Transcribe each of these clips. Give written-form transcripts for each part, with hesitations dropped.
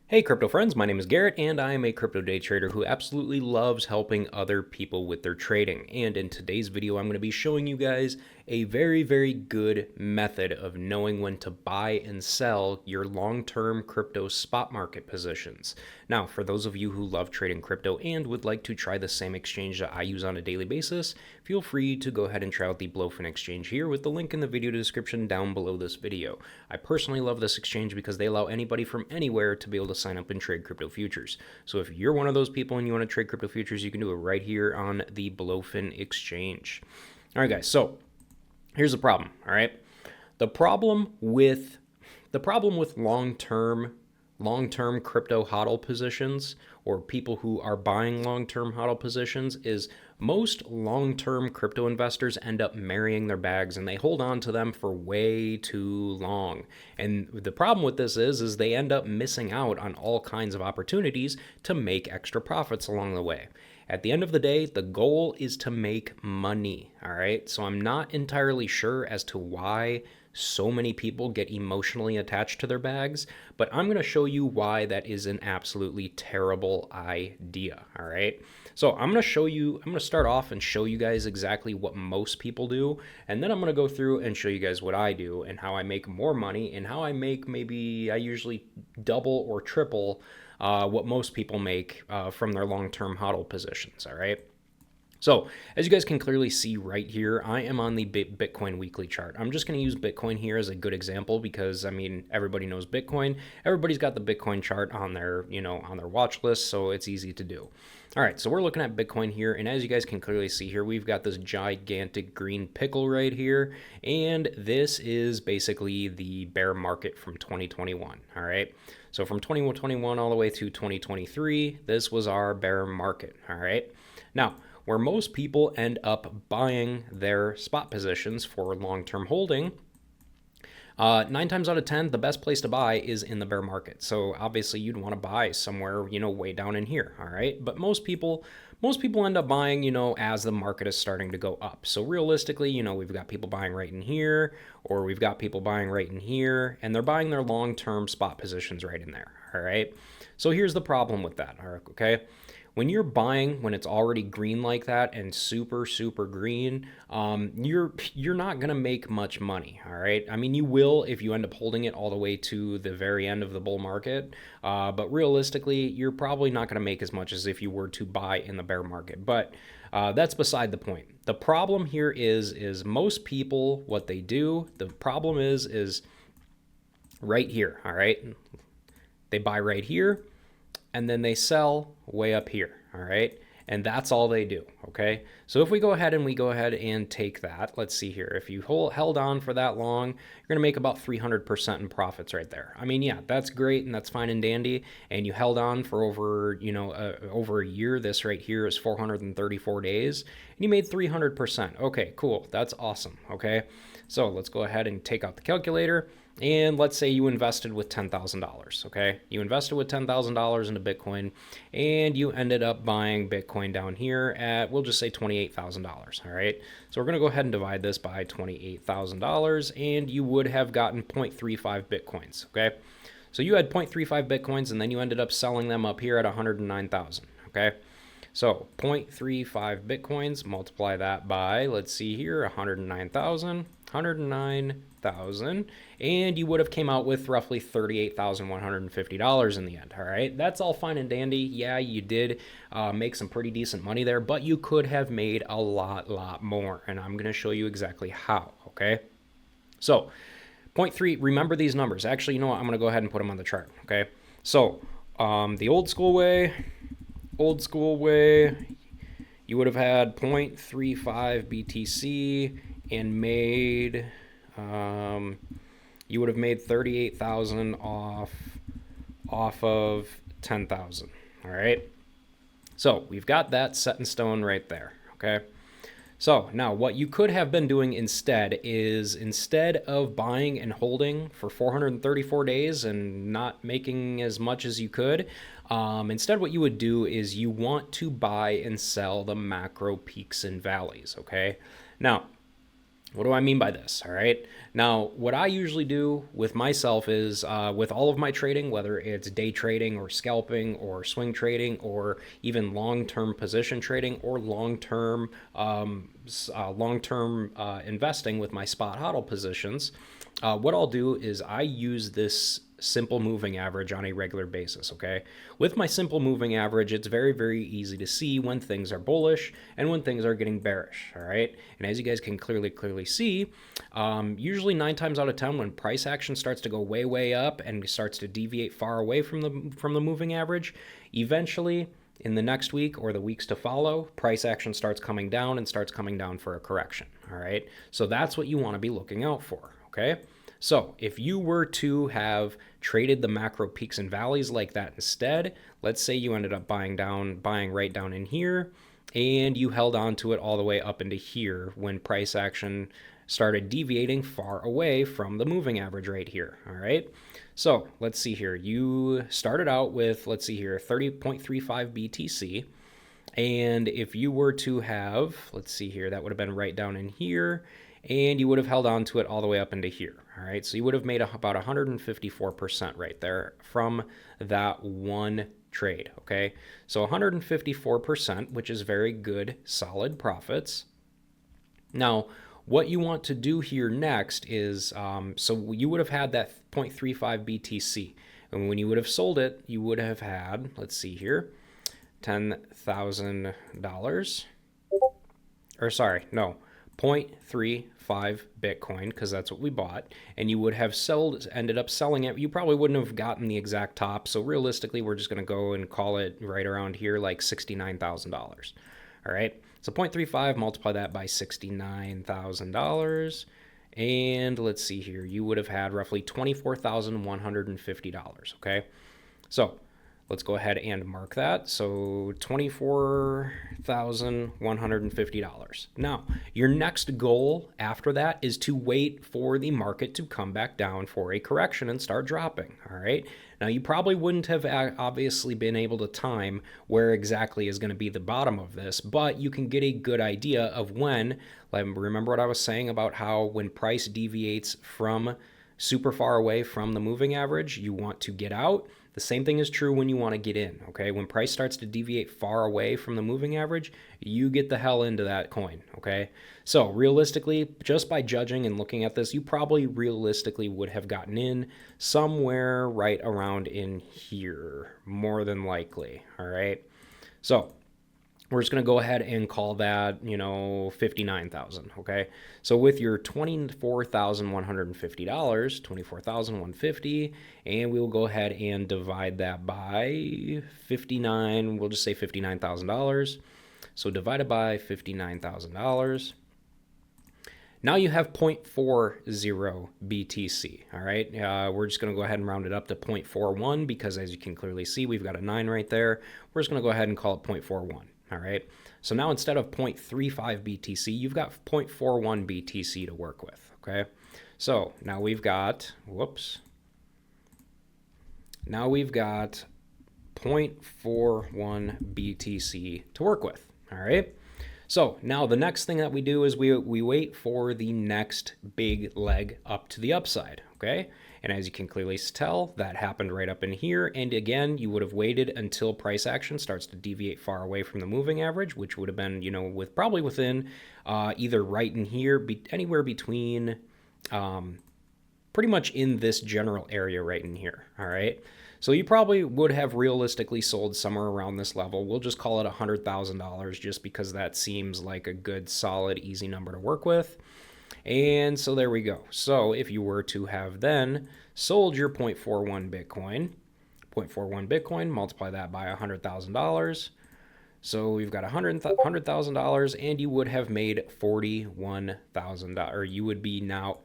Hey crypto friends, my name is Garrett and I am a crypto day trader who absolutely loves helping other people with their trading. And in today's video, I'm going to be showing you guys a very good method of knowing when to buy and sell your long-term crypto spot market positions. Now, for those of you who love trading crypto and would like to try the same exchange that I use on a daily basis, feel free to go ahead and try out the Blowfin exchange here with the link in the video description down below this video. I personally love this exchange because they allow anybody from anywhere to be able to sign up and trade crypto futures. So if you're one of those people and you want to trade crypto futures, you can do it right here on the Blowfin exchange. All right, guys. So here's the problem. All right, the problem with long-term crypto HODL positions, or people who are buying long-term HODL positions, is most long-term crypto investors end up marrying their bags and they hold on to them for way too long. And the problem with this is they end up missing out on all kinds of opportunities to make extra profits along the way. At the end of the day, the goal is to make money, all right? So I'm not entirely sure as to why so many people get emotionally attached to their bags, but I'm going to show you why that is an absolutely terrible idea, all right? So I'm going to start off and show you guys exactly what most people do, and then I'm going to go through and show you guys what I do and how I make more money and how I make I usually double or triple what most people make from their long-term HODL positions, all right? So as you guys can clearly see right here, I am on the Bitcoin weekly chart. I'm just going to use Bitcoin here as a good example because, I mean, everybody knows Bitcoin. Everybody's got the Bitcoin chart on their, on their watch list, so it's easy to do. All right, so we're looking at Bitcoin here, and as you guys can clearly see here, we've got this gigantic green pickle right here, and this is basically the bear market from 2021, all right? So from 2021 all the way to 2023, this was our bear market, all right? Now, where most people end up buying their spot positions for long-term holding, 9 times out of 10, the best place to buy is in the bear market. So obviously you'd want to buy somewhere, way down in here, all right? But most people end up buying, as the market is starting to go up. So realistically, we've got people buying right in here, or we've got people buying right in here, and they're buying their long-term spot positions right in there, all right? So here's the problem with that, all right, okay? When you're buying when it's already green like that and super green, you're not gonna make much money. All right, I mean, you will if you end up holding it all the way to the very end of the bull market, but realistically you're probably not gonna make as much as if you were to buy in the bear market. But that's beside the point. The problem here is most people, what they do, the problem is right here. All right, they buy right here and then they sell way up here, all right? And that's all they do, okay? So if we go ahead and take that, let's see here. If you held on for that long, you're gonna make about 300% in profits right there. I mean, yeah, that's great and that's fine and dandy. And you held on for over, over a year. This right here is 434 days, and you made 300%. Okay, cool, that's awesome, okay? So let's go ahead and take out the calculator. And let's say you invested with $10,000, okay? You invested with $10,000 into Bitcoin, and you ended up buying Bitcoin down here at, we'll just say $28,000, all right? So we're gonna go ahead and divide this by $28,000, and you would have gotten 0.35 Bitcoins, okay? So you had 0.35 Bitcoins, and then you ended up selling them up here at 109,000, okay? So 0.35 Bitcoins, multiply that by, let's see here, 109,000, and you would have came out with roughly $38,150 in the end, all right? That's all fine and dandy. Yeah, you did make some pretty decent money there, but you could have made a lot more, and I'm gonna show you exactly how, okay? So 0.3, remember these numbers. Actually, you know what? I'm gonna go ahead and put them on the chart, okay? So the old school way, you would have had 0.35 BTC and made, you would have made 38,000 off of 10,000, all right? So we've got that set in stone right there, okay? So now what you could have been doing instead is, instead of buying and holding for 434 days and not making as much as you could, instead what you would do is you want to buy and sell the macro peaks and valleys, okay? Now, What do I mean by this? All right. Now, what I usually do with myself is with all of my trading, whether it's day trading or scalping or swing trading or even long-term position trading or long-term investing with my spot hodl positions, what I'll do is I use this simple moving average on a regular basis, okay? With my simple moving average, it's very, very easy to see when things are bullish and when things are getting bearish, all right? And as you guys can clearly see, usually 9 times out of 10 when price action starts to go way, way up and starts to deviate far away from the moving average, eventually in the next week or the weeks to follow, price action starts coming down and starts coming down for a correction, all right? So that's what you want to be looking out for, okay? So if you were to have traded the macro peaks and valleys like that instead, let's say you ended up buying right down in here, and you held on to it all the way up into here when price action started deviating far away from the moving average right here, all right? So let's see here. You started out with, let's see here, 30.35 BTC. And if you were to have, let's see here, that would have been right down in here, and you would have held on to it all the way up into here. All right, so you would have made about 154% right there from that one trade. Okay, so 154%, which is very good, solid profits. Now, what you want to do here next is, so you would have had that 0.35 BTC, and when you would have sold it, you would have had, let's see here, $10,000, or sorry, no, 0.35 Bitcoin, because that's what we bought, and you would have ended up selling it. You probably wouldn't have gotten the exact top, so realistically, we're just going to go and call it right around here, like $69,000. All right, so 0.35, multiply that by $69,000, and let's see here, you would have had roughly $24,150, okay? So let's go ahead and mark that. So $24,150. Now, your next goal after that is to wait for the market to come back down for a correction and start dropping, all right? Now, you probably wouldn't have obviously been able to time where exactly is going to be the bottom of this, but you can get a good idea of when, remember what I was saying about how when price deviates from super far away from the moving average, you want to get out. The same thing is true when you want to get in, okay? When price starts to deviate far away from the moving average, you get the hell into that coin, okay? So realistically, just by judging and looking at this, you probably realistically would have gotten in somewhere right around in here, more than likely, all right? So we're just going to go ahead and call that, 59,000, okay? So with your $24,150, 24,150, and we'll go ahead and divide that by 59, we'll just say $59,000. So divided by $59,000. Now you have 0.40 BTC, all right? We're just going to go ahead and round it up to 0.41 because as you can clearly see, we've got a 9 right there. We're just going to go ahead and call it 0.41. All right, so now instead of 0.35 BTC, you've got 0.41 BTC to work with, okay? So now we've got, now we've got 0.41 BTC to work with, all right? So now the next thing that we do is we wait for the next big leg up to the upside, okay? And as you can clearly tell, that happened right up in here. And again, you would have waited until price action starts to deviate far away from the moving average, which would have been, probably within either right in here, anywhere between pretty much in this general area right in here, all right? So you probably would have realistically sold somewhere around this level. We'll just call it $100,000 just because that seems like a good, solid, easy number to work with. And so there we go. So if you were to have then sold your 0.41 Bitcoin, multiply that by $100,000. So we've got $100,000 and you would have made $41,000, or you would be now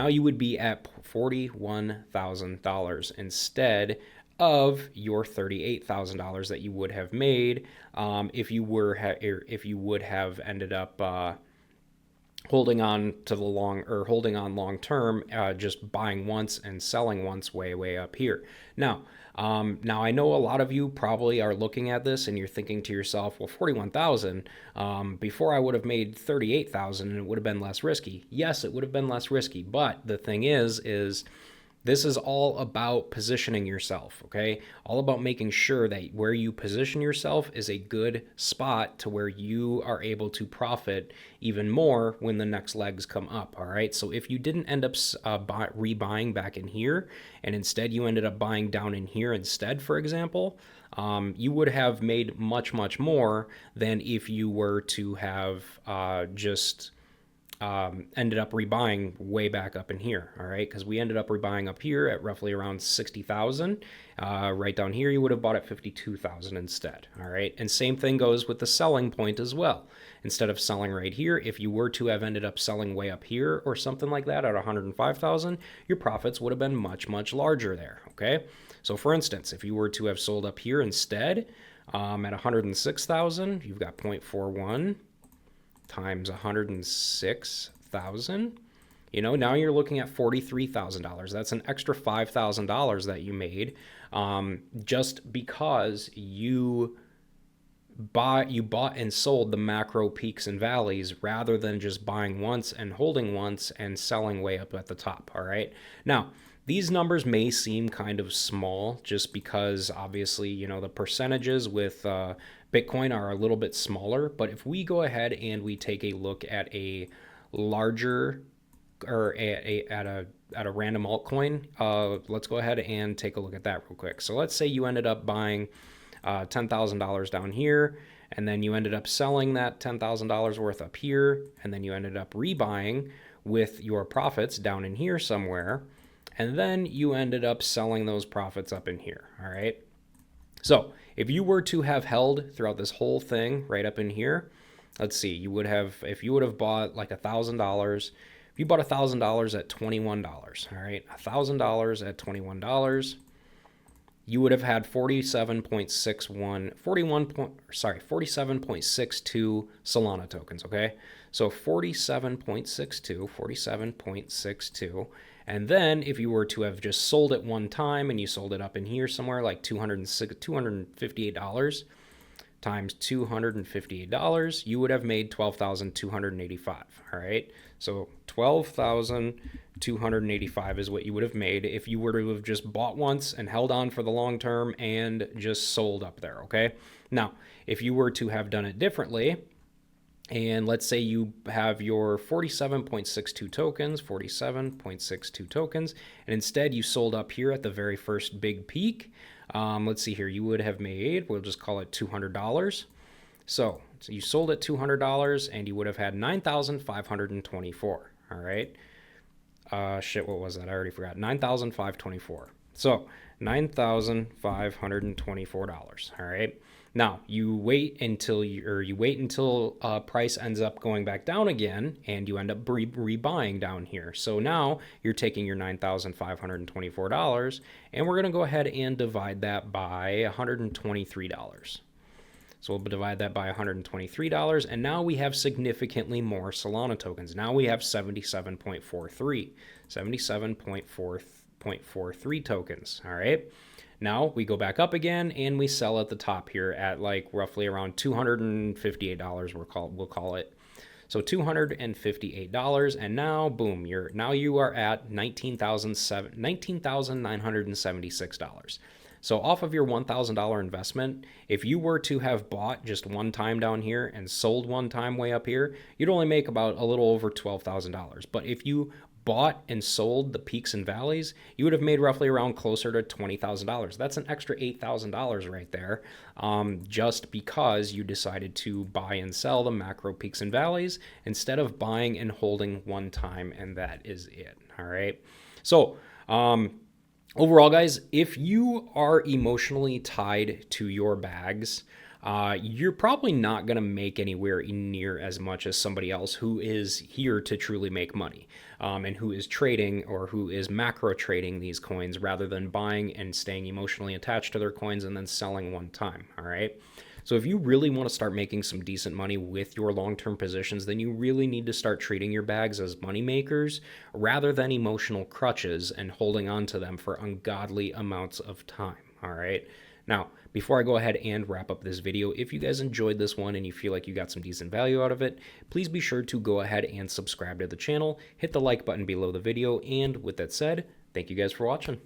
you would be at $41,000 instead of your $38,000 that you would have made if you would have ended up holding on to the long or holding on long term, just buying once and selling once way up here. Now I know a lot of you probably are looking at this and you're thinking to yourself, well, 41,000. Before I would have made 38,000 and it would have been less risky. Yes, it would have been less risky, but the thing is this is all about positioning yourself, okay? All about making sure that where you position yourself is a good spot to where you are able to profit even more when the next legs come up, all right? So if you didn't end up rebuying back in here and instead you ended up buying down in here instead, for example, you would have made much more than if you were to have just ended up rebuying way back up in here, all right? Because we ended up rebuying up here at roughly around 60,000. Right down here, you would have bought at 52,000 instead, all right? And same thing goes with the selling point as well. Instead of selling right here, if you were to have ended up selling way up here or something like that at 105,000, your profits would have been much larger there, okay? So for instance, if you were to have sold up here instead at 106,000, you've got 0.41 times 106,000. Now you're looking at $43,000. That's an extra $5,000 that you made, just because you bought and sold the macro peaks and valleys rather than just buying once and holding once and selling way up at the top. All right. Now, these numbers may seem kind of small just because obviously, the percentages with Bitcoin are a little bit smaller. But if we go ahead and we take a look at a larger or at a random altcoin, let's go ahead and take a look at that real quick. So let's say you ended up buying $10,000 down here, and then you ended up selling that $10,000 worth up here, and then you ended up rebuying with your profits down in here somewhere, and then you ended up selling those profits up in here, all right? So if you were to have held throughout this whole thing right up in here, let's see, if you would have bought like $1,000, if you bought $1,000 at $21, all right, $1,000 at $21, you would have had 47.62 Solana tokens, okay? So 47.62, and then if you were to have just sold it one time and you sold it up in here somewhere like $258 times $258, you would have made 12,285, all right? So 12,285 is what you would have made if you were to have just bought once and held on for the long term and just sold up there, okay? Now, if you were to have done it differently, and let's say you have your 47.62 tokens, and instead you sold up here at the very first big peak. Let's see here, you would have made, we'll just call it $200. So you sold at $200 and you would have had 9,524, all right? What was that? I already forgot. 9,524. So $9,524, all right? Now, you wait until price ends up going back down again, and you end up rebuying down here. So now you're taking your $9,524, and we're going to go ahead and divide that by $123. So we'll divide that by $123, and now we have significantly more Solana tokens. Now we have 77.43 tokens, all right? Now we go back up again and we sell at the top here at like roughly around $258, we'll call it. So $258, and now boom, you are at $19,976. So off of your $1,000 investment, if you were to have bought just one time down here and sold one time way up here, you'd only make about a little over $12,000. But if you bought and sold the peaks and valleys, you would have made roughly around closer to $20,000. That's an extra $8,000 right there, just because you decided to buy and sell the macro peaks and valleys instead of buying and holding one time, and that is it. All right. So, overall, guys, if you are emotionally tied to your bags, you're probably not going to make anywhere near as much as somebody else who is here to truly make money, and who is trading or who is macro trading these coins rather than buying and staying emotionally attached to their coins and then selling one time. All right. So if you really want to start making some decent money with your long-term positions, then you really need to start treating your bags as money makers rather than emotional crutches and holding on to them for ungodly amounts of time. All right. Now, before I go ahead and wrap up this video, if you guys enjoyed this one and you feel like you got some decent value out of it, please be sure to go ahead and subscribe to the channel, hit the like button below the video, and with that said, thank you guys for watching.